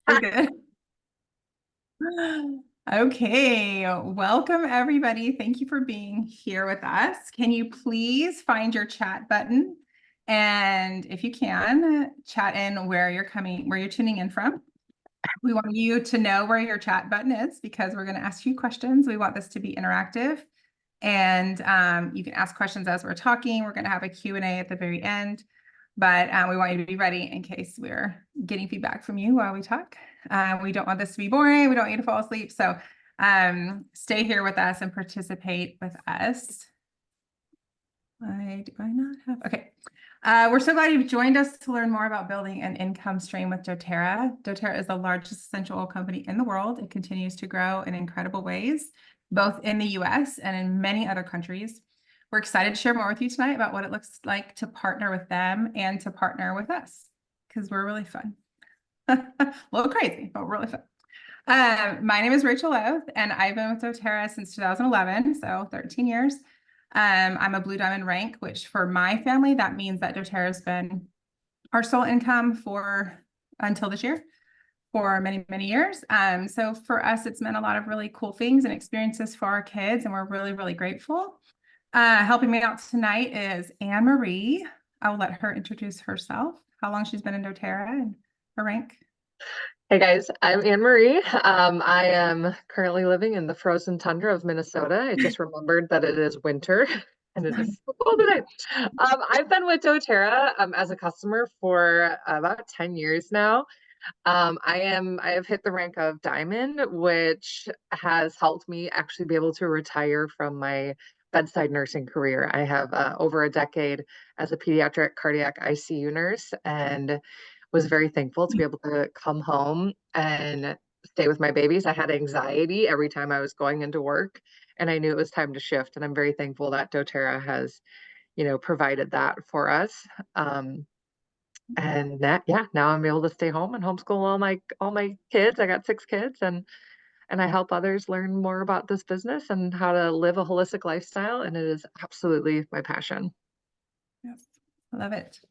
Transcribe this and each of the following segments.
You're good. Okay, welcome everybody. Thank you for being here with us. Can you please find your chat button? And if you can, chat in where you're tuning in from. We want you to know where your chat button is because we're going to ask you questions. We want this to be interactive. And you can ask questions as we're talking. We're going to have a Q&A at the very end. But we want you to be ready in case we're getting feedback from you while we talk. We don't want this to be boring. We don't want you to fall asleep. So stay here with us and participate with us. Why do I not have? Okay. We're so glad you've joined us to learn more about building an income stream with doTERRA. doTERRA is the largest essential oil company in the world. It continues to grow in incredible ways, both in the US and in many other countries. We're excited to share more with you tonight about what it looks like to partner with them and to partner with us because we're really fun. A little crazy, but really fun. My name is Rachel Loth, and I've been with doTERRA since 2011, so 13 years. I'm a Blue Diamond rank, which for my family, that means that doTERRA has been our sole income until this year for many, many years. So for us, it's meant a lot of really cool things and experiences for our kids, and we're really, really grateful. Helping me out tonight is Anne Marie. I will let her introduce herself, how long she's been in doTERRA and her rank. Hey guys, I'm Anne Marie. I am currently living in the frozen tundra of Minnesota. I just remembered that it is winter and it is so cold today. I've been with doTERRA as a customer for about 10 years now. I have hit the rank of diamond, which has helped me actually be able to retire from my bedside nursing career. I have over a decade as a pediatric cardiac ICU nurse and was very thankful to be able to come home and stay with my babies. I had anxiety every time I was going into work, and I knew it was time to shift. And I'm very thankful that doTERRA has, provided that for us. And that, yeah, now I'm able to stay home and homeschool all my kids. I got 6 kids, and I help others learn more about this business and how to live a holistic lifestyle. And it is absolutely my passion. Yes, I love it.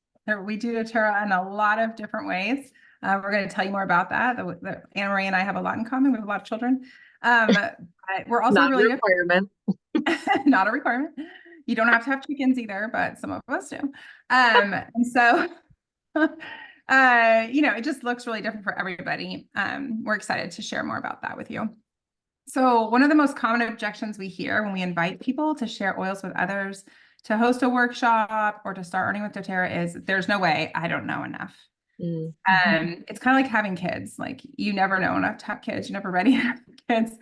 We do doTERRA in a lot of different ways. We're going to tell you more about that. Anne Marie and I have a lot in common. We have a lot of children. But we're also Not a really requirement. different. Not a requirement. You don't have to have chickens either, but some of us do. And so, it just looks really different for everybody. We're excited to share more about that with you. So one of the most common objections we hear when we invite people to share oils with others, to host a workshop, or to start earning with doTERRA is there's no way, I don't know enough. It's kind of like having kids. Like you never know enough to have kids. You're never ready to have kids.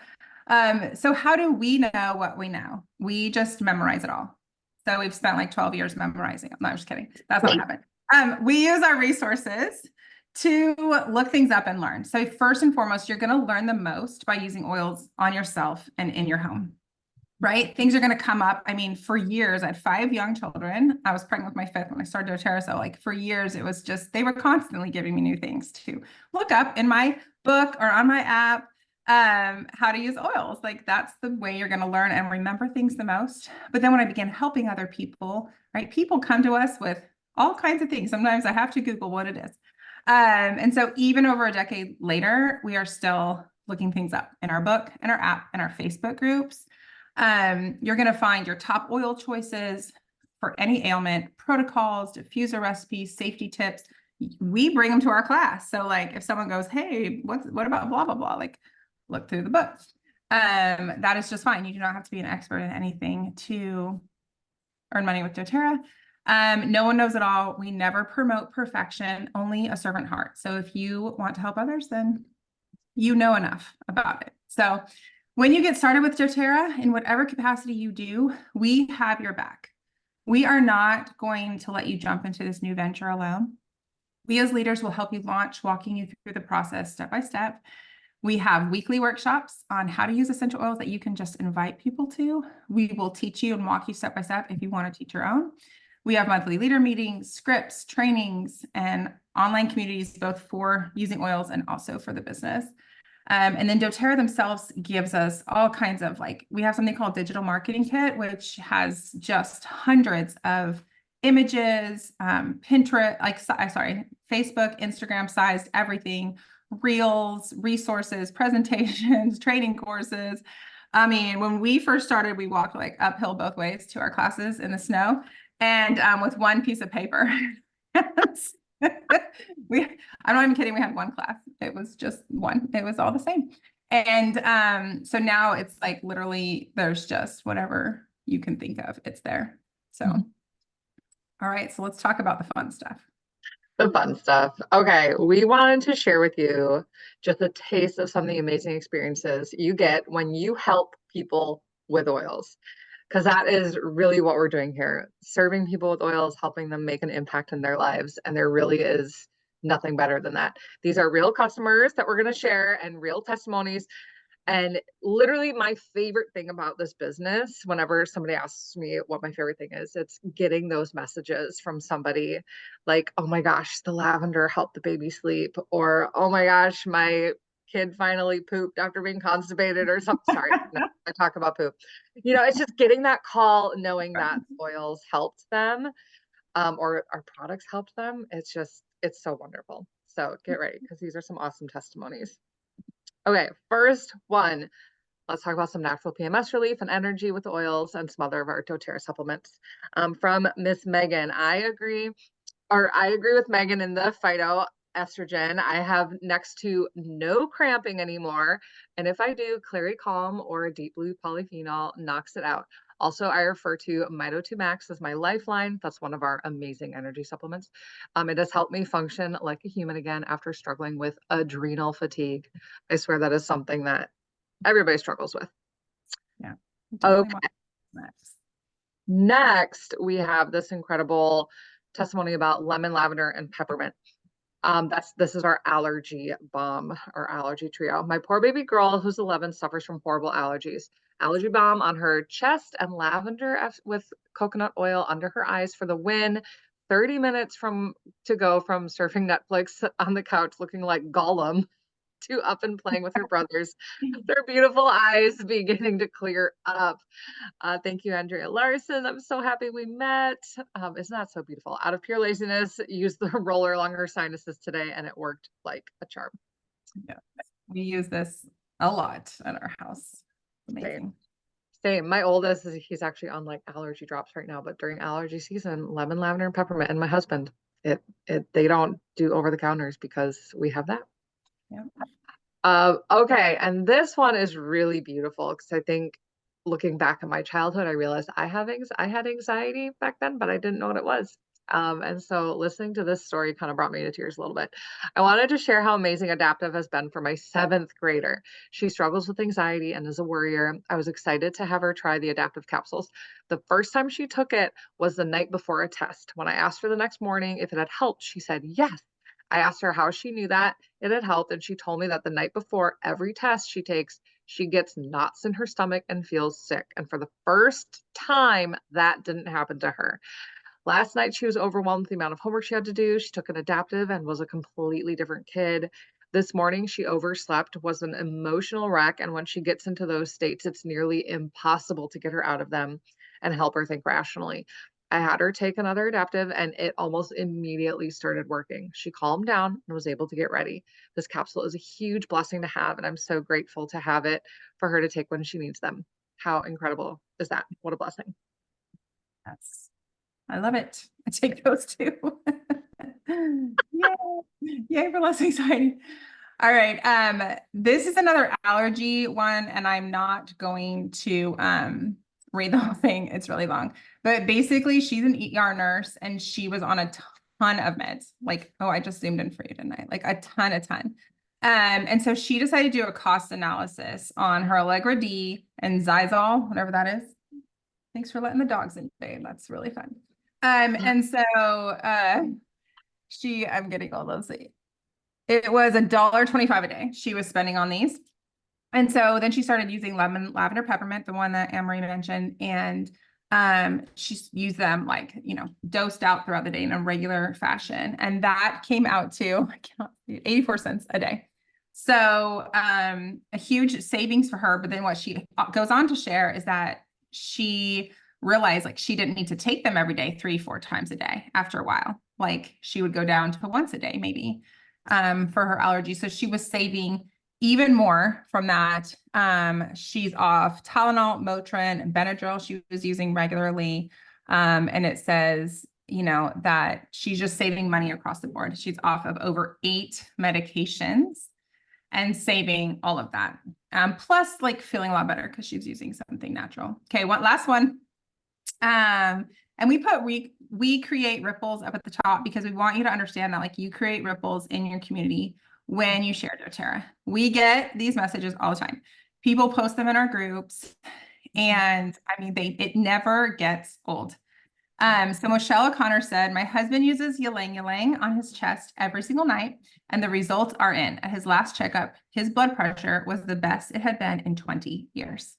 So how do we know what we know? We just memorize it all. So we've spent like 12 years memorizing it. No, I'm just kidding. That's not what happened. We use our resources to look things up and learn. So first and foremost, you're going to learn the most by using oils on yourself and in your home, right? Things are going to come up. I mean, for years, I had 5 young children. I was pregnant with my 5th when I started doTERRA. So like for years, it was just, they were constantly giving me new things to look up in my book or on my app, how to use oils. Like that's the way you're going to learn and remember things the most. But then when I began helping other people, right, people come to us with all kinds of things. Sometimes I have to Google what it is. And so even over a decade later, we are still looking things up in our book, in our app, in our Facebook groups. You're going to find your top oil choices for any ailment, protocols, diffuser recipes, safety tips. We bring them to our class. So like if someone goes, hey, what about blah, blah, blah, like look through the book. That is just fine. You do not have to be an expert in anything to earn money with doTERRA. No one knows it all. We never promote perfection, only a servant heart. So if you want to help others, then you know enough about it. So when you get started with doTERRA, in whatever capacity you do, we have your back. We are not going to let you jump into this new venture alone. We as leaders will help you launch, walking you through the process step by step. We have weekly workshops on how to use essential oils that you can just invite people to. We will teach you and walk you step by step if you want to teach your own. We have monthly leader meetings, scripts, trainings, and online communities, both for using oils and also for the business. And then doTERRA themselves gives us all kinds of we have something called Digital Marketing Kit, which has just hundreds of images, Pinterest, Facebook, Instagram sized, everything, reels, resources, presentations, training courses. I mean, when we first started, we walked like uphill both ways to our classes in the snow and with one piece of paper. we, I'm not even kidding. We had one class. It was just one. It was all the same. And so now it's like literally there's just whatever you can think of, it's there. So, all right, so let's talk about the fun stuff. The fun stuff. Okay, we wanted to share with you just a taste of some of the amazing experiences you get when you help people with oils. Because that is really what we're doing here, serving people with oils, helping them make an impact in their lives. And there really is nothing better than that. These are real customers that we're going to share and real testimonies. And literally, my favorite thing about this business, whenever somebody asks me what my favorite thing is, it's getting those messages from somebody like, oh my gosh, the lavender helped the baby sleep, or oh my gosh, my kid finally pooped after being constipated, or something. Sorry, no, I talk about poop. It's just getting that call, knowing that oils helped them, or our products helped them. It's so wonderful. So get ready, because these are some awesome testimonies. Okay, first one, let's talk about some natural PMS relief and energy with oils and some other of our doTERRA supplements. From Miss Megan, I agree with Megan in the phytoestrogen. I have next to no cramping anymore. And if I do, Clary Calm or a deep blue polyphenol knocks it out. Also, I refer to Mito 2 Max as my lifeline. That's one of our amazing energy supplements. It has helped me function like a human again after struggling with adrenal fatigue. I swear that is something that everybody struggles with. Yeah. Okay. Next, we have this incredible testimony about lemon, lavender, and peppermint. This is our allergy balm or allergy trio. My poor baby girl, who's 11, suffers from horrible allergies. Allergy balm on her chest and lavender with coconut oil under her eyes for the win. 30 minutes to go from surfing Netflix on the couch looking like Gollum to up and playing with her brothers. Their beautiful eyes beginning to clear up. Thank you, Andrea Larson. I'm so happy we met. Isn't that so beautiful? Out of pure laziness, used the roller along her sinuses today, and it worked like a charm. Yeah, we use this a lot at our house. Amazing. Same. My oldest he's actually on like allergy drops right now, but during allergy season, lemon, lavender, and peppermint. And my husband, they don't do over the counters because we have that. Yeah. Okay, and this one is really beautiful because I think looking back at my childhood, I realized I had anxiety back then, but I didn't know what it was. And so listening to this story kind of brought me to tears a little bit. I wanted to share how amazing Adaptive has been for my 7th grader. She struggles with anxiety and is a worrier. I was excited to have her try the Adaptive capsules. The first time she took it was the night before a test. When I asked her the next morning if it had helped, she said yes. I asked her how she knew that it had helped, and she told me that the night before every test she takes, she gets knots in her stomach and feels sick. And for the first time, that didn't happen to her. Last night, she was overwhelmed with the amount of homework she had to do. She took an Adaptive and was a completely different kid. This morning, she overslept, was an emotional wreck. And when she gets into those states, it's nearly impossible to get her out of them and help her think rationally. I had her take another Adaptive and it almost immediately started working. She calmed down and was able to get ready. This capsule is a huge blessing to have, and I'm so grateful to have it for her to take when she needs them. How incredible is that? What a blessing. Yes. I love it. I take those too. Yay. Yay for less anxiety. All right. This is another allergy one, and I'm not going to read the whole thing. It's really long. But basically, she's an ER nurse, and she was on a ton of meds. Like, oh, I just zoomed in for you, didn't I? Like a ton. And so she decided to do a cost analysis on her Allegra D and Zizal, whatever that is. Thanks for letting the dogs in today. That's really fun. And so I'm getting all those. It was $1.25 a day she was spending on these. And so then she started using lemon, lavender, peppermint, the one that Anne-Marie mentioned. And she used them dosed out throughout the day in a regular fashion. And that came out to 84 cents a day. So a huge savings for her. But then what she goes on to share is that she realized she didn't need to take them every day, 3-4 times a day after a while. Like she would go down to once a day, maybe. for her allergy. So she was saving even more from that. She's off Tylenol, Motrin, Benadryl she was using regularly. And it says, you know, that she's just saving money across the board. She's off of over 8 medications and saving all of that. Plus like feeling a lot better because she's using something natural. Okay, one last one. And we put we create ripples up at the top because we want you to understand that like you create ripples in your community when you share doTERRA. We get these messages all the time. People post them in our groups, and I mean it never gets old. So Michelle O'Connor said, my husband uses ylang ylang on his chest every single night, and the results are in. At his last checkup, his blood pressure was the best it had been in 20 years.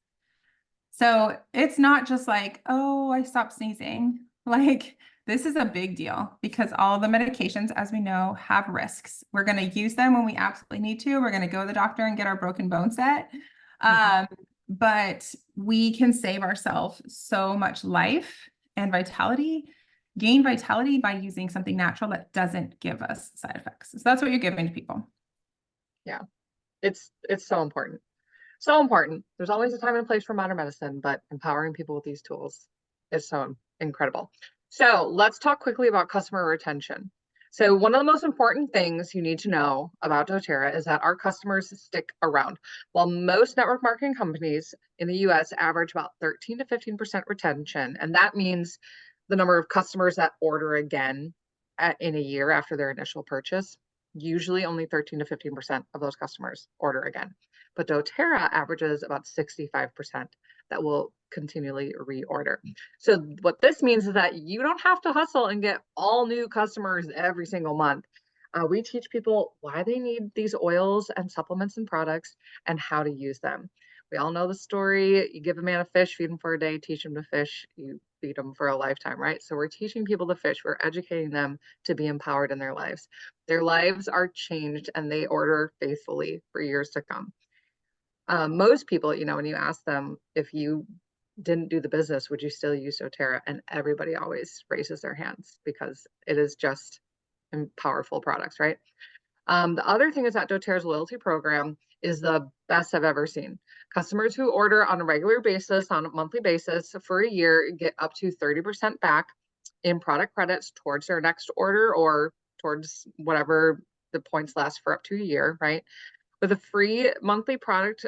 So it's not just like, oh, I stopped sneezing. Like this is a big deal because all the medications, as we know, have risks. We're going to use them when we absolutely need to. We're going to go to the doctor and get our broken bone set. But we can save ourselves so much life and vitality, gain vitality by using something natural that doesn't give us side effects. So that's what you're giving to people. Yeah, it's so important. So important. There's always a time and a place for modern medicine, but empowering people with these tools is so incredible. So let's talk quickly about customer retention. So one of the most important things you need to know about doTERRA is that our customers stick around. While most network marketing companies in the US average about 13 to 15% retention, and that means the number of customers that order again in a year after their initial purchase, usually only 13 to 15% of those customers order again. But doTERRA averages about 65% that will continually reorder. So what this means is that you don't have to hustle and get all new customers every single month. We teach people why they need these oils and supplements and products and how to use them. We all know the story. You give a man a fish, feed him for a day, teach him to fish, you feed them for a lifetime, right? So we're teaching people to fish. We're educating them to be empowered in their lives. Their lives are changed and they order faithfully for years to come. Most people, you know, when you ask them if you didn't do the business, would you still use doTERRA? And everybody always raises their hands because it is just powerful products, right? The other thing is that doTERRA's loyalty program is the best I've ever seen. Customers who order on a regular basis, on a monthly basis for a year, get up to 30% back in product credits towards their next order or towards whatever the points last for up to a year, right? With a free monthly product,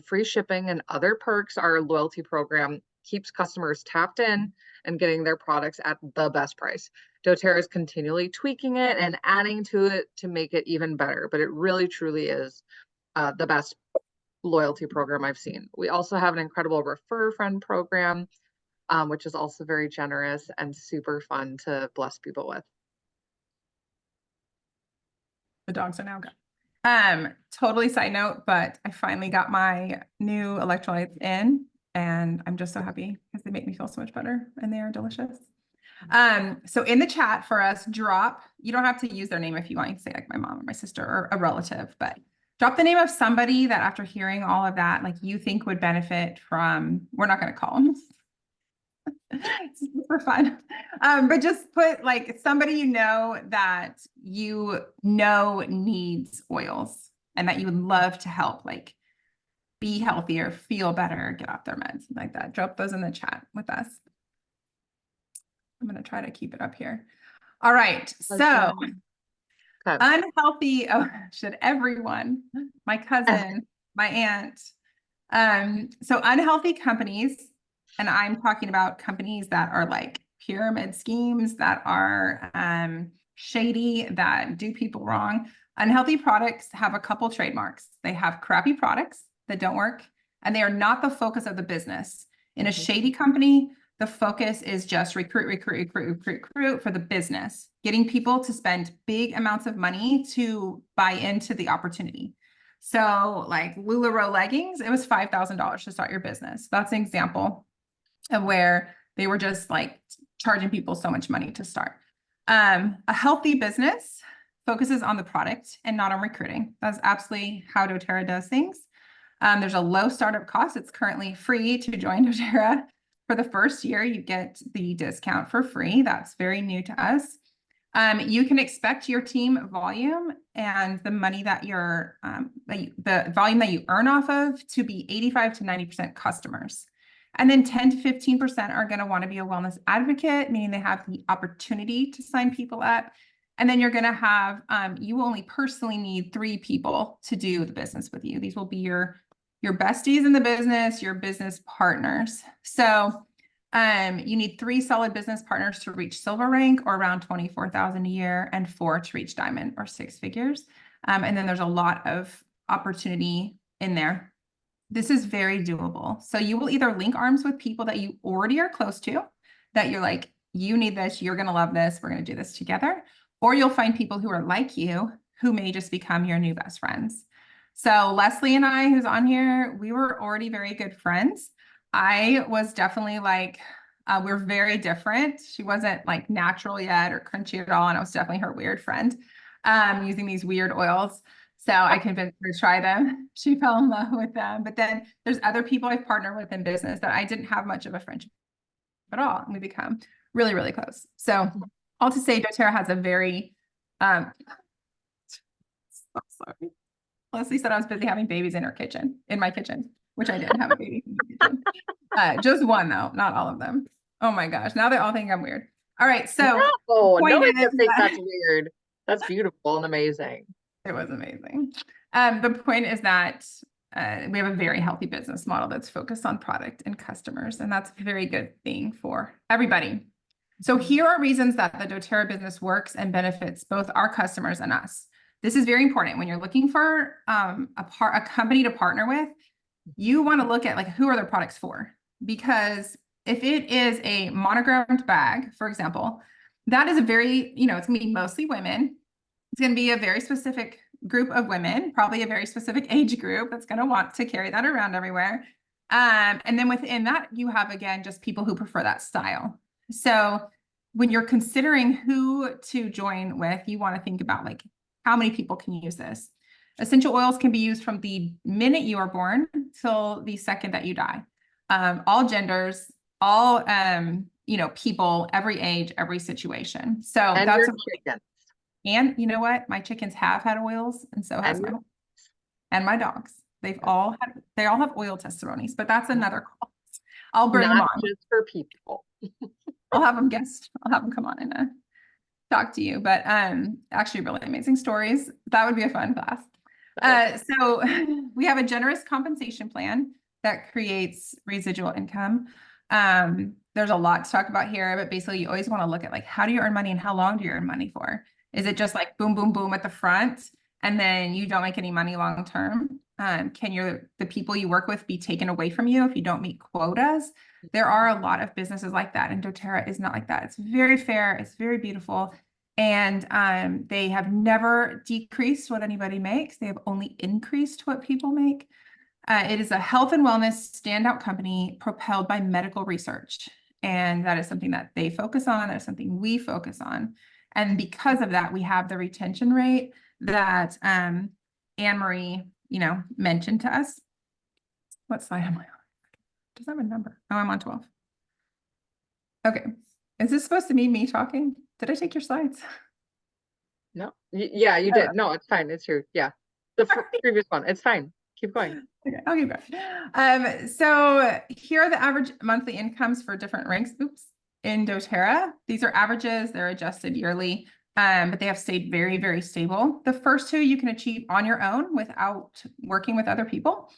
free shipping, and other perks, our loyalty program keeps customers tapped in and getting their products at the best price. doTERRA is continually tweaking it and adding to it to make it even better, but it really truly is the best loyalty program I've seen. We also have an incredible refer friend program, which is also very generous and super fun to bless people with. The dogs are now gone. Totally side note, but I finally got my new electrolytes in and I'm just so happy because they make me feel so much better and they are delicious. So in the chat for us, you don't have to use their name if you want. You can say like my mom or my sister or a relative, but drop the name of somebody that after hearing all of that, like you think would benefit from, we're not going to call them. It's for fun. But just put like somebody you know that you know needs oils and that you would love to help like be healthier, feel better, get off their meds, like that. Drop those in the chat with us. I'm going to try to keep it up here. All right. So unhealthy, should everyone, my cousin, my aunt. So unhealthy companies, and I'm talking about companies that are like pyramid schemes that are shady, that do people wrong. Unhealthy products have a couple trademarks. They have crappy products that don't work, and they are not the focus of the business. In a shady company, the focus is just recruit for the business, getting people to spend big amounts of money to buy into the opportunity. So like LuLaRoe leggings, it was $5,000 to start your business. That's an example of where they were just like charging people so much money to start. A healthy business focuses on the product and not on recruiting. That's absolutely how doTERRA does things. There's a low startup cost. It's currently free to join doTERRA. For the first year, you get the discount for free. That's very new to us. You can expect your team volume and the money that the volume that you earn off of to be 85 to 90% customers. And then 10 to 15% are going to want to be a wellness advocate, meaning they have the opportunity to sign people up. And then you're going to have, you will only personally need 3 people to do the business with you. These will be your besties in the business, your business partners. So you need 3 solid business partners to reach silver rank, or around 24,000 a year, and 4 to reach diamond, or 6 figures. And then there's a lot of opportunity in there. This is very doable. So you will either link arms with people that you already are close to, that you're like, you need this, you're going to love this, we're going to do this together. Or you'll find people who are like you, who may just become your new best friends. So Leslie and I, who's on here, we were already very good friends. I was definitely like, we're very different. She wasn't like natural yet or crunchy at all. And I was definitely her weird friend, using these weird oils. So I convinced her to try them. She fell in love with them. But then there's other people I've partnered with in business that I didn't have much of a friendship at all. And we become really, really close. So all to say, doTERRA has a very, so sorry. Leslie said I was busy having babies in my kitchen, which I did have a baby in the kitchen. Just one though, not all of them. Oh my gosh. Now they all think I'm weird. All right. So no, nobody can think that's weird. That's beautiful and amazing. It was amazing. The point is that we have a very healthy business model that's focused on product and customers, and that's a very good thing for everybody. So here are reasons that the doTERRA business works and benefits both our customers and us. This is very important when you're looking for a company to partner with. You want to look at like, who are their products for? Because if it is a monogrammed bag, for example, that is a very, it's going to be mostly women. It's going to be a very specific group of women, probably a very specific age group that's going to want to carry that around everywhere. And then within that, you have, again, just people who prefer that style. So when you're considering who to join with, you want to think about like, how many people can use this? Essential oils can be used from the minute you are born till the second that you die. All genders, all, people, every age, every situation. So and that's your chickens. And you know what? My chickens have had oils, and so has my dogs. They all have oil testimonies, but that's another call. I'll bring them on. Just for people. I'll have them come on and talk to you. But actually really amazing stories. That would be a fun class. So we have a generous compensation plan that creates residual income. There's a lot to talk about here, but basically you always want to look at like, how do you earn money and how long do you earn money for? Is it just like boom, boom, boom at the front and then you don't make any money long term? Can the people you work with be taken away from you if you don't meet quotas? There are a lot of businesses like that, and doTERRA is not like that. It's very fair. It's very beautiful. And they have never decreased what anybody makes. They have only increased what people make. It is a health and wellness standout company propelled by medical research. And that is something that they focus on. That is something we focus on. And because of that, we have the retention rate that Anne-Marie, mentioned to us. What slide am I on? Does that have a number? Oh, I'm on 12. Okay. Is this supposed to be me talking? Did I take your slides? No. Yeah, you did. No, it's fine. It's your, the previous one. It's fine. Keep going. Okay, I'll keep going. So here are the average monthly incomes for different ranks. In doTERRA. These are averages. They're adjusted yearly, but they have stayed very, very stable. The first 2 you can achieve on your own without working with other people,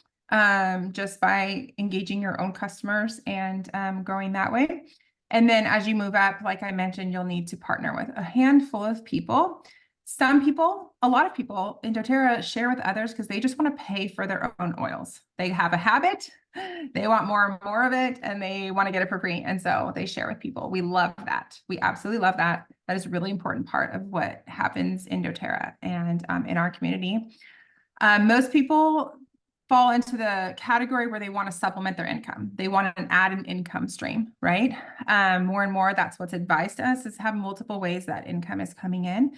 just by engaging your own customers and growing that way. And then as you move up, like I mentioned, you'll need to partner with a handful of people. Some people, a lot of people in doTERRA share with others because they just want to pay for their own oils. They have a habit, they want more and more of it, and they want to get it for free. And so they share with people. We love that. We absolutely love that. That is a really important part of what happens in doTERRA and in our community. Most people fall into the category where they want to supplement their income. They want to add an income stream, right? More and more, that's what's advised to us, is have multiple ways that income is coming in.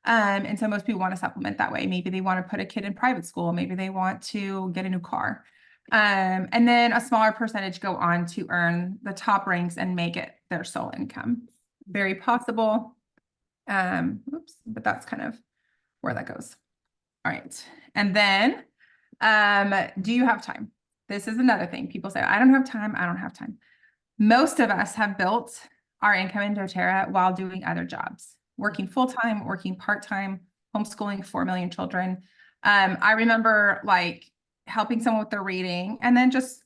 And so most people want to supplement that way. Maybe they want to put a kid in private school. Maybe they want to get a new car. And then a smaller percentage go on to earn the top ranks and make it their sole income. Very possible. Oops, but that's kind of where that goes. All right. And then, do you have time? This is another thing. People say, I don't have time. I don't have time. Most of us have built our income in doTERRA while doing other jobs, working full-time, working part-time, homeschooling 4 million children. I remember like helping someone with their reading and then just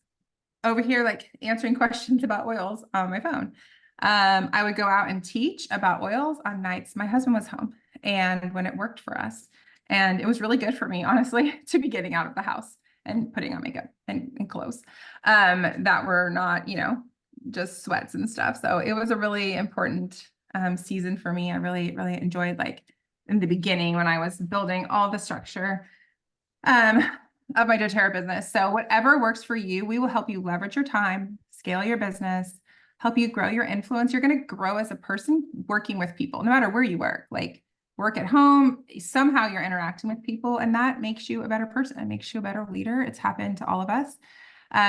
over here, like answering questions about oils on my phone. I would go out and teach about oils on nights my husband was home and when it worked for us. And it was really good for me, honestly, to be getting out of the house and putting on makeup and clothes that were not, just sweats and stuff. So it was a really important season for me. I really, really enjoyed like in the beginning when I was building all the structure of my doTERRA business. So whatever works for you, we will help you leverage your time, scale your business, help you grow your influence. You're going to grow as a person working with people, no matter where you work, like work at home, somehow you're interacting with people and that makes you a better person. It makes you a better leader. It's happened to all of us.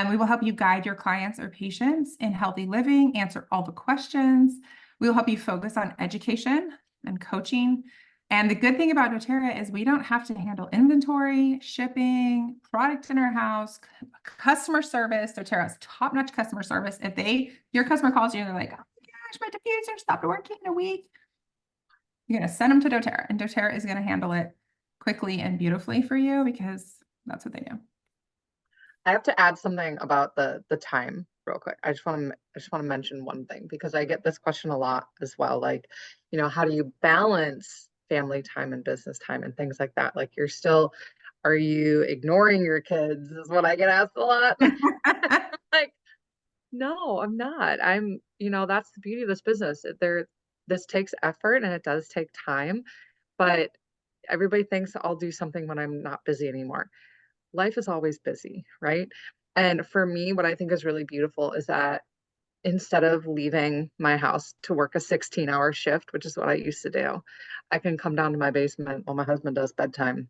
We will help you guide your clients or patients in healthy living, answer all the questions. We will help you focus on education and coaching. And the good thing about doTERRA is we don't have to handle inventory, shipping, product in our house, customer service. doTERRA has top-notch customer service. If your customer calls you and they're like, oh my gosh, my diffuser stopped working in a week, you're going to send them to doTERRA and doTERRA is going to handle it quickly and beautifully for you because that's what they do. I have to add something about the time real quick. I just want to mention one thing because I get this question a lot as well. Like, how do you balance family time and business time and things like that? Like are you ignoring your kids is what I get asked a lot. Like, no, I'm not. That's the beauty of this business. This takes effort and it does take time, but everybody thinks I'll do something when I'm not busy anymore. Life is always busy, right? And for me, what I think is really beautiful is that instead of leaving my house to work a 16-hour shift, which is what I used to do, I can come down to my basement while my husband does bedtime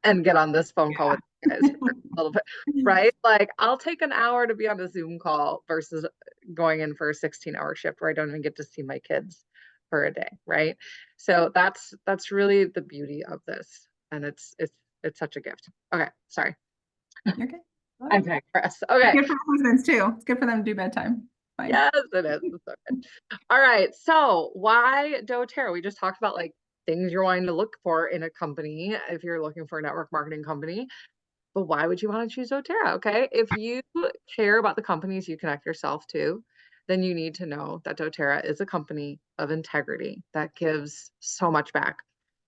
and get on this phone call with you guys for a little bit, right? Like I'll take an hour to be on a Zoom call versus going in for a 16-hour shift where I don't even get to see my kids for a day, right? So that's really the beauty of this. And it's such a gift. Okay, sorry. You're good. I digress. Okay. It's good for husbands too. It's good for them to do bedtime. Fine. Yes, it is. It's so good. All right. So why doTERRA? We just talked about like things you're wanting to look for in a company if you're looking for a network marketing company. But why would you want to choose doTERRA? Okay. If you care about the companies you connect yourself to, then you need to know that doTERRA is a company of integrity that gives so much back.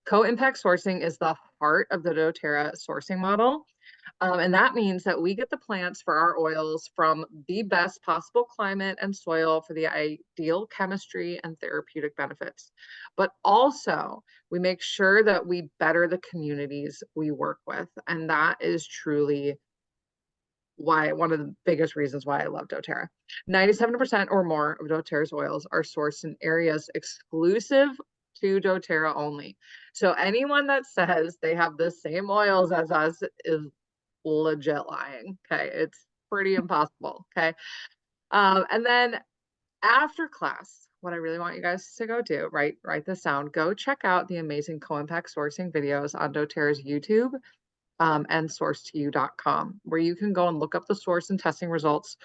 Co-impact sourcing is the heart of the doTERRA sourcing model. And that means that we get the plants for our oils from the best possible climate and soil for the ideal chemistry and therapeutic benefits. But also, we make sure that we better the communities we work with. And that is truly one of the biggest reasons why I love doTERRA. 97% or more of doTERRA's oils are sourced in areas exclusive to doTERRA only. So anyone that says they have the same oils as us is legit lying. Okay. It's pretty impossible. Okay. And then after class, what I really want you guys to go do, write this down, go check out the amazing co-impact sourcing videos on doTERRA's YouTube and source2you.com, where you can go and look up the source and testing results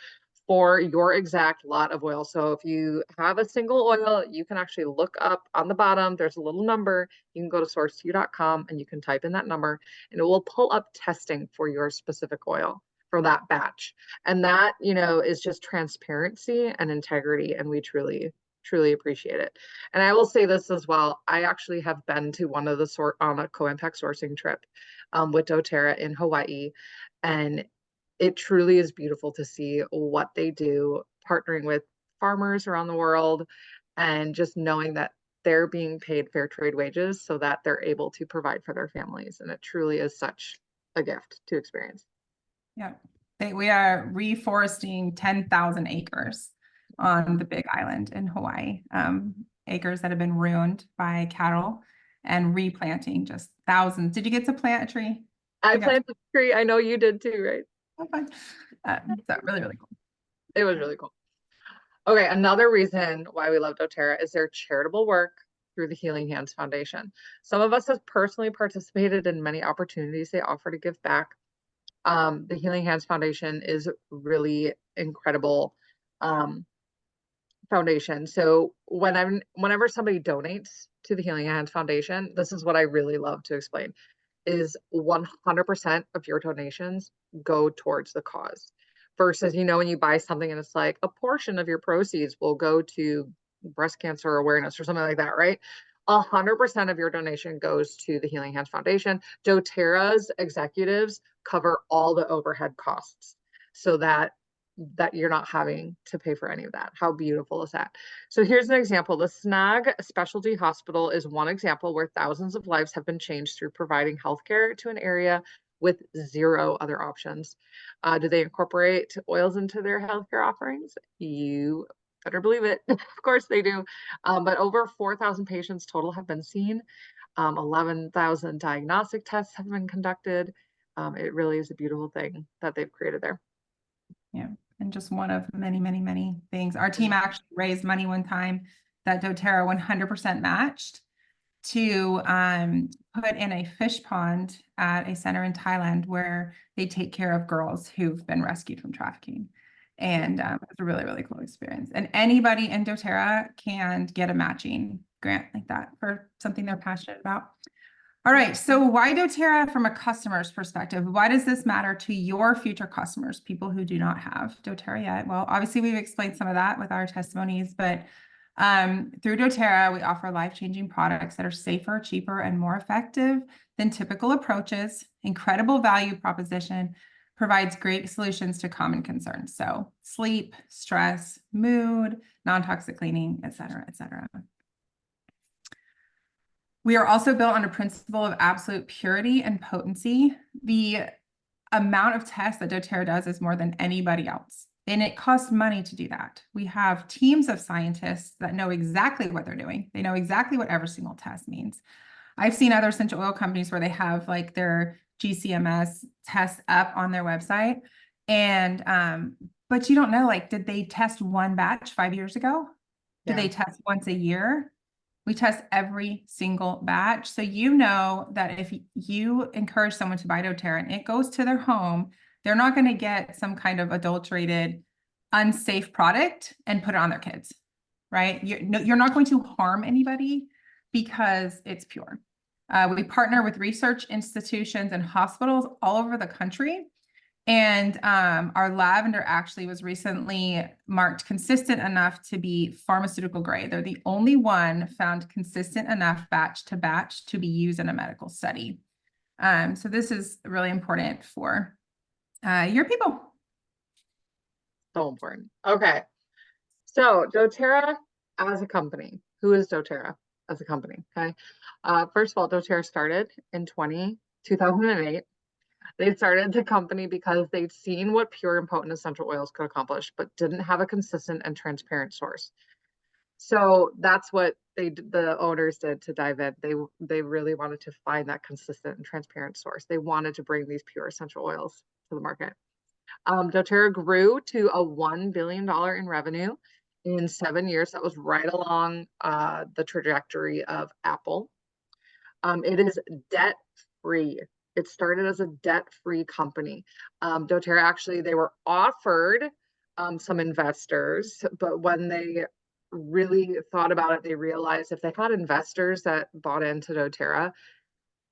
for your exact lot of oil. So if you have a single oil, you can actually look up on the bottom, there's a little number. You can go to source2you.com and you can type in that number and it will pull up testing for your specific oil for that batch. And that, is just transparency and integrity. And we truly, truly appreciate it. And I will say this as well. I actually have been to one of on a co-impact sourcing trip with doTERRA in Hawaii. And it truly is beautiful to see what they do, partnering with farmers around the world and just knowing that they're being paid fair trade wages so that they're able to provide for their families. And it truly is such a gift to experience. Yeah. We are reforesting 10,000 acres on the Big Island in Hawaii. Acres that have been ruined by cattle and replanting just thousands. Did you get to plant a tree? I planted a tree. I know you did too, right? Oh, fun. So really, really cool. It was really cool. Okay, another reason why we love doTERRA is their charitable work through the Healing Hands Foundation. Some of us have personally participated in many opportunities they offer to give back. The Healing Hands Foundation is really incredible foundation. So whenever somebody donates to the Healing Hands Foundation, this is what I really love to explain, is 100% of your donations go towards the cause. Versus, when you buy something and it's like a portion of your proceeds will go to breast cancer awareness or something like that, right? 100% of your donation goes to the Healing Hands Foundation. doTERRA's executives cover all the overhead costs so that you're not having to pay for any of that. How beautiful is that? So here's an example. The Snag Specialty Hospital is one example where thousands of lives have been changed through providing healthcare to an area with zero other options. Do they incorporate oils into their healthcare offerings? You better believe it. Of course they do. But over 4,000 patients total have been seen. 11,000 diagnostic tests have been conducted. It really is a beautiful thing that they've created there. Yeah. And just one of many, many, many things. Our team actually raised money one time that doTERRA 100% matched to put in a fish pond at a center in Thailand where they take care of girls who've been rescued from trafficking. And it's a really, really cool experience. And anybody in doTERRA can get a matching grant like that for something they're passionate about. All right, so why doTERRA from a customer's perspective? Why does this matter to your future customers, people who do not have doTERRA yet? Well, obviously we've explained some of that with our testimonies, but through doTERRA, we offer life-changing products that are safer, cheaper, and more effective than typical approaches. Incredible value proposition, provides great solutions to common concerns. So sleep, stress, mood, non-toxic cleaning, et cetera, et cetera. We are also built on a principle of absolute purity and potency. The amount of tests that doTERRA does is more than anybody else, and it costs money to do that. We have teams of scientists that know exactly what they're doing. They know exactly what every single test means. I've seen other essential oil companies where they have like their GCMS tests up on their website, and but you don't know, like, did they test one batch 5 years ago? Did they test once a year? We test every single batch. So you know that if you encourage someone to buy doTERRA and it goes to their home, they're not going to get some kind of adulterated, unsafe product and put it on their kids, right? You're not going to harm anybody because it's pure. We partner with research institutions and hospitals all over the country. And our lavender actually was recently marked consistent enough to be pharmaceutical grade. They're the only one found consistent enough batch to be used in a medical study. So this is really important for your people. So important. Okay. So doTERRA as a company. Who is doTERRA as a company? Okay. First of all, doTERRA started in 2008. They started the company because they'd seen what pure and potent essential oils could accomplish, but didn't have a consistent and transparent source. So that's what the owners did to dive in. They really wanted to find that consistent and transparent source. They wanted to bring these pure essential oils to the market. doTERRA grew to a $1 billion in revenue in 7 years. That was right along the trajectory of Apple. It is debt-free. It started as a debt-free company. doTERRA actually, they were offered some investors, but when they really thought about it, they realized if they had investors that bought into doTERRA,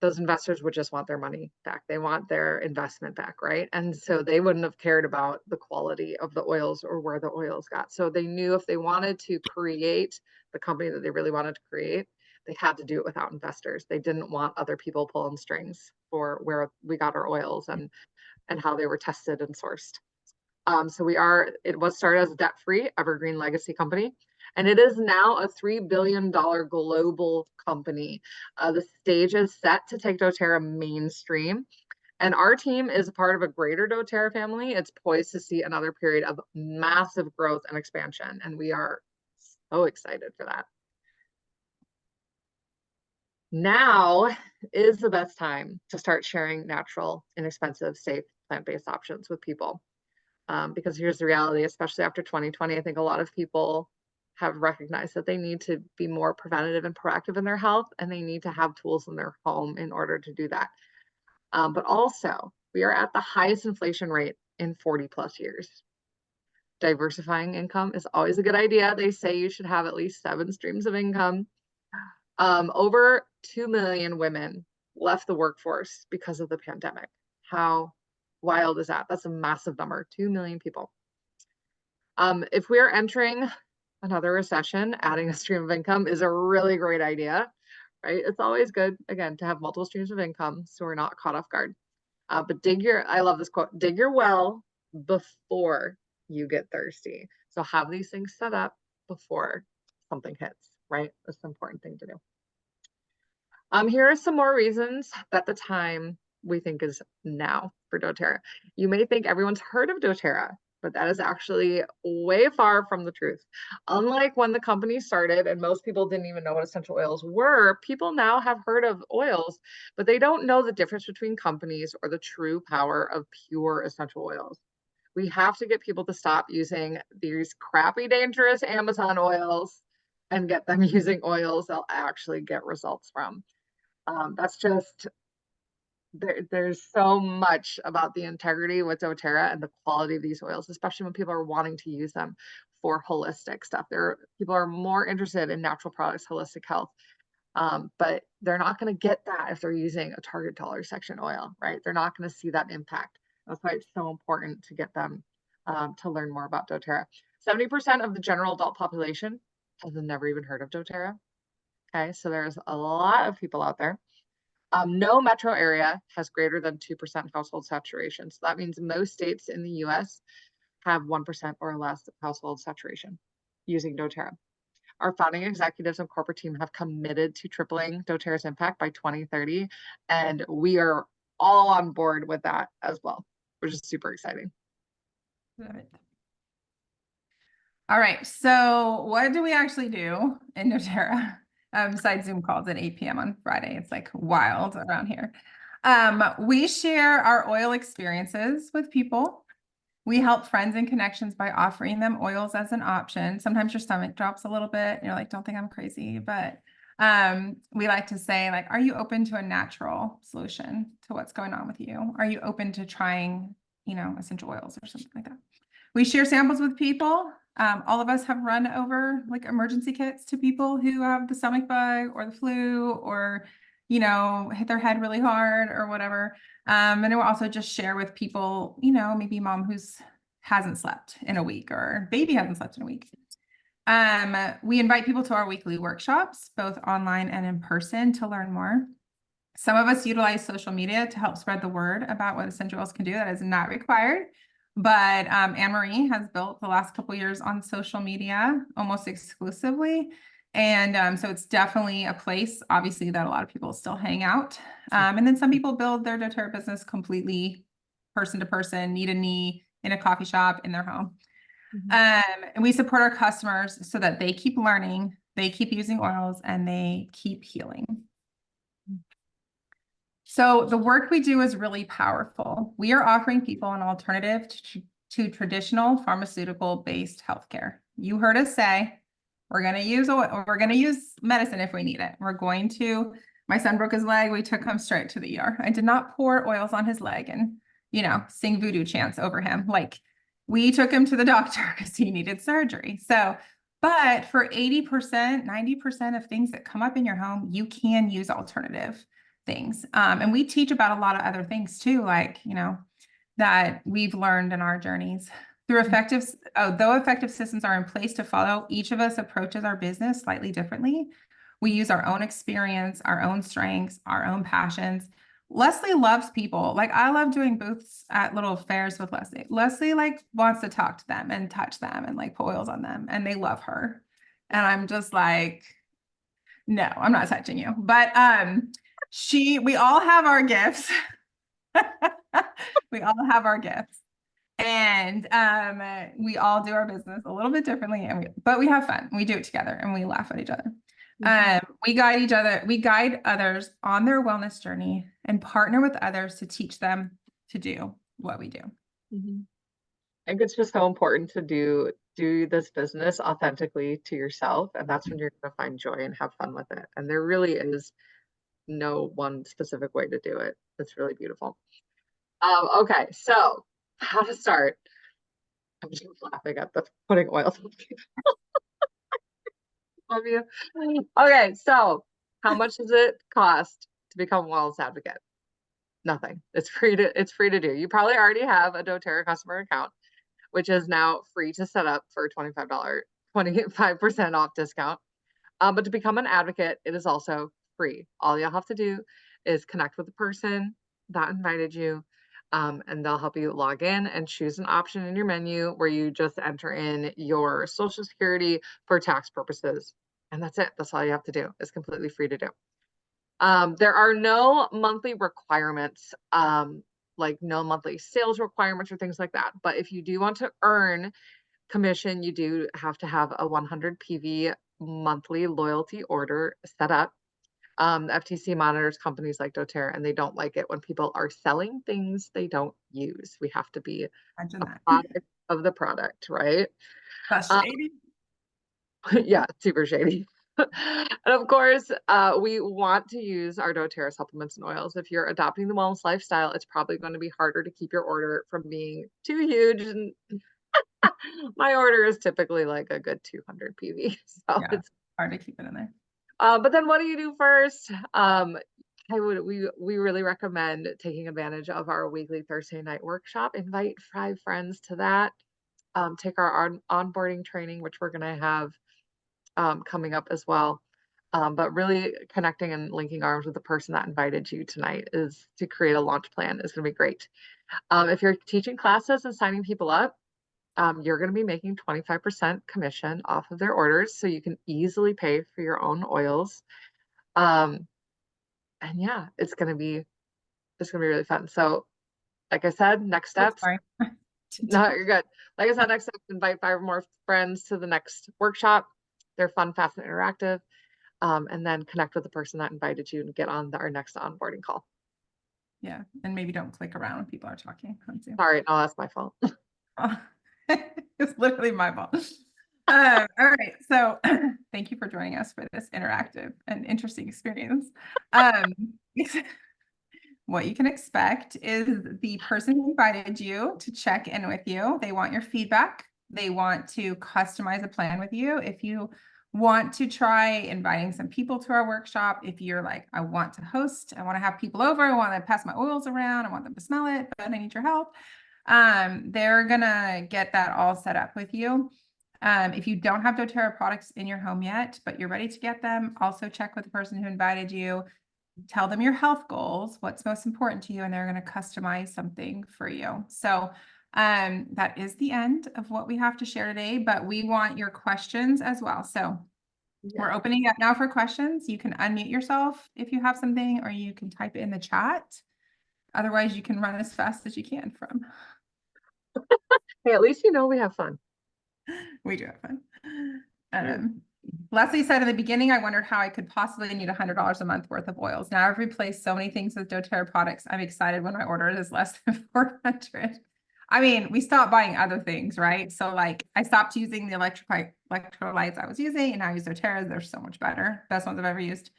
those investors would just want their money back. They want their investment back, right? And so they wouldn't have cared about the quality of the oils or where the oils got. So they knew if they wanted to create the company that they really wanted to create, they had to do it without investors. They didn't want other people pulling strings for where we got our oils and how they were tested and sourced. So it was started as a debt-free evergreen legacy company, and it is now a $3 billion global company. The stage is set to take doTERRA mainstream, and our team is a part of a greater doTERRA family. It's poised to see another period of massive growth and expansion, and we are so excited for that. Now is the best time to start sharing natural, inexpensive, safe, plant-based options with people. Because here's the reality, especially after 2020, I think a lot of people have recognized that they need to be more preventative and proactive in their health, and they need to have tools in their home in order to do that. But also, we are at the highest inflation rate in 40 plus years. Diversifying income is always a good idea. They say you should have at least 7 streams of income. Over 2 million women left the workforce because of the pandemic. How wild is that? That's a massive number, 2 million people. If we are entering another recession, adding a stream of income is a really great idea, right? It's always good, again, to have multiple streams of income so we're not caught off guard. But I love this quote, dig your well before you get thirsty. So have these things set up before something hits, right? That's an important thing to do. Here are some more reasons that the time we think is now for doTERRA. You may think everyone's heard of doTERRA, but that is actually way far from the truth. Unlike when the company started and most people didn't even know what essential oils were, people now have heard of oils, but they don't know the difference between companies or the true power of pure essential oils. We have to get people to stop using these crappy, dangerous Amazon oils and get them using oils they'll actually get results from. That's just, there's so much about the integrity with doTERRA and the quality of these oils, especially when people are wanting to use them for holistic stuff. People are more interested in natural products, holistic health, but they're not going to get that if they're using a Target dollar section oil, right? They're not going to see that impact. That's why it's so important to get them to learn more about doTERRA. 70% of the general adult population has never even heard of doTERRA. Okay, so there's a lot of people out there. No metro area has greater than 2% household saturation. So that means most states in the US have 1% or less household saturation using doTERRA. Our founding executives and corporate team have committed to tripling doTERRA's impact by 2030, and we are all on board with that as well, which is super exciting. Love it. All right, so what do we actually do in doTERRA? Besides Zoom calls at 8 p.m. on Friday? It's like wild around here. We share our oil experiences with people. We help friends and connections by offering them oils as an option. Sometimes your stomach drops a little bit and you're like, don't think I'm crazy, but we like to say, like, are you open to a natural solution to what's going on with you? Are you open to trying, essential oils or something like that? We share samples with people. All of us have run over like emergency kits to people who have the stomach bug or the flu or, hit their head really hard or whatever. And then we'll also just share with people, maybe mom hasn't slept in a week or baby hasn't slept in a week. We invite people to our weekly workshops, both online and in person, to learn more. Some of us utilize social media to help spread the word about what essential oils can do. That is not required. But Anne-Marie has built the last couple of years on social media almost exclusively. And so it's definitely a place, obviously, that a lot of people still hang out. And then some people build their doTERRA business completely person to person, knee to knee, in a coffee shop, in their home. And we support our customers so that they keep learning, they keep using oils, and they keep healing. So the work we do is really powerful. We are offering people an alternative to traditional pharmaceutical-based healthcare. You heard us say, we're going to use medicine if we need it. My son broke his leg. We took him straight to the ER. I did not pour oils on his leg and, sing voodoo chants over him. Like, we took him to the doctor because he needed surgery. But for 80%, 90% of things that come up in your home, you can use alternative things. And we teach about a lot of other things too, like, that we've learned in our journeys. Though effective systems are in place to follow, each of us approaches our business slightly differently. We use our own experience, our own strengths, our own passions. Leslie loves people. Like, I love doing booths at little fairs with Leslie. Leslie wants to talk to them and touch them and put oils on them, and they love her. And I'm just like, no, I'm not touching you. But we all have our gifts. We all have our gifts. And we all do our business a little bit differently, but we have fun. We do it together and we laugh at each other. We guide others on their wellness journey and partner with others to teach them to do what we do. I think it's just so important to do do this business authentically to yourself, and that's when you're going to find joy and have fun with it. And there really is no one specific way to do it. It's really beautiful. Okay, so how to start. I'm just laughing at the putting oils on people. Love you. Okay, so how much does it cost to become a wellness advocate? Nothing. It's free to do. You probably already have a doTERRA customer account, which is now free to set up for $25, 25% off discount. But to become an advocate, it is also free. All you'll have to do is connect with the person that invited you, and they'll help you log in and choose an option in your menu where you just enter in your social security for tax purposes. And that's it. That's all you have to do. It's completely free to do. There are no monthly requirements, like no monthly sales requirements or things like that. But if you do want to earn commission, you do have to have a 100 PV monthly loyalty order set up. The FTC monitors companies like doTERRA, and they don't like it when people are selling things they don't use. We have to be Imagine a that. product of the product, right? That's Um, shady. yeah, super shady. And of course, we want to use our doTERRA supplements and oils. If you're adopting the wellness lifestyle, it's probably going to be harder to keep your order from being too huge. And my order is typically like a good 200 PV, so Yeah, it's hard to keep it in there. but then what do you do first? We really recommend taking advantage of our weekly Thursday night workshop. Invite 5 friends to that. Take our onboarding training, which we're going to have coming up as well. But really connecting and linking arms with the person that invited you tonight is to create a launch plan is going to be great. If you're teaching classes and signing people up, you're going to be making 25% commission off of their orders, so you can easily pay for your own oils. And yeah, it's going to be really fun. So, like I said, next Oh, steps. sorry. No, you're good. Like I said, next steps, invite 5 more friends to the next workshop. They're fun, fast, and interactive. And then connect with the person that invited you and get on our next onboarding call. Yeah, and maybe don't click around when people are talking on Zoom. Sorry, no, that's my fault. It's literally my fault. All right, so thank you for joining us for this interactive and interesting experience. What you can expect is the person who invited you to check in with you. They want your feedback. They want to customize a plan with you. If you want to try inviting some people to our workshop, if you're like, I want to host, I want to have people over, I want to pass my oils around, I want them to smell it, but I need your help. They're gonna get that all set up with you. If you don't have doTERRA products in your home yet, but you're ready to get them, also check with the person who invited you. Tell them your health goals, what's most important to you, and they're going to customize something for you. So that is the end of what we have to share today, but we want your questions as well. So we're opening up now for questions. You can unmute yourself if you have something, or you can type it in the chat. Otherwise, you can run as fast as you can from. Hey, at least you know we have fun. We do have fun. Leslie said in the beginning, I wondered how I could possibly need $100 a month worth of oils. Now I've replaced so many things with doTERRA products. I'm excited when my order is less than 400. I mean, we stopped buying other things, right? So like I stopped using the electrolytes I was using, and now I use doTERRA. They're so much better. Best ones I've ever used.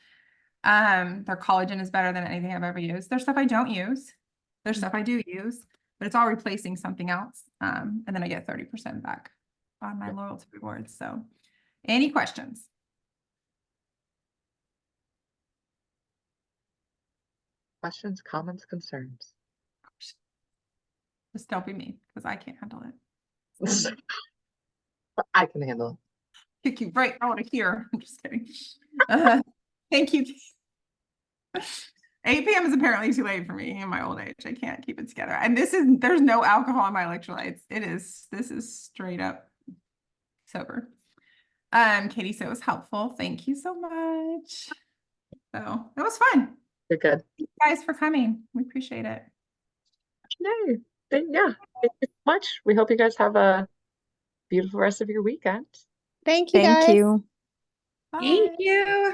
Their collagen is better than anything I've ever used. There's stuff I don't use. There's stuff I do use, but it's all replacing something else. And then I get 30% back on my loyalty rewards. So any questions? Questions, comments, concerns. Just don't be me, because I can't handle it. I can handle it. Kick you right out of here. I'm just kidding. Thank you. 8 p.m. is apparently too late for me in my old age. I can't keep it together. And there's no alcohol in my electrolytes. This is straight up sober. Katie, so it was helpful. Thank you so much. So it was fun. You're good. Thank you guys for coming. We appreciate it. Yay. Yeah. Thank you so much. We hope you guys have a beautiful rest of your weekend. Thank you, guys. Bye. Thank you.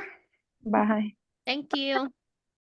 Bye. Thank you.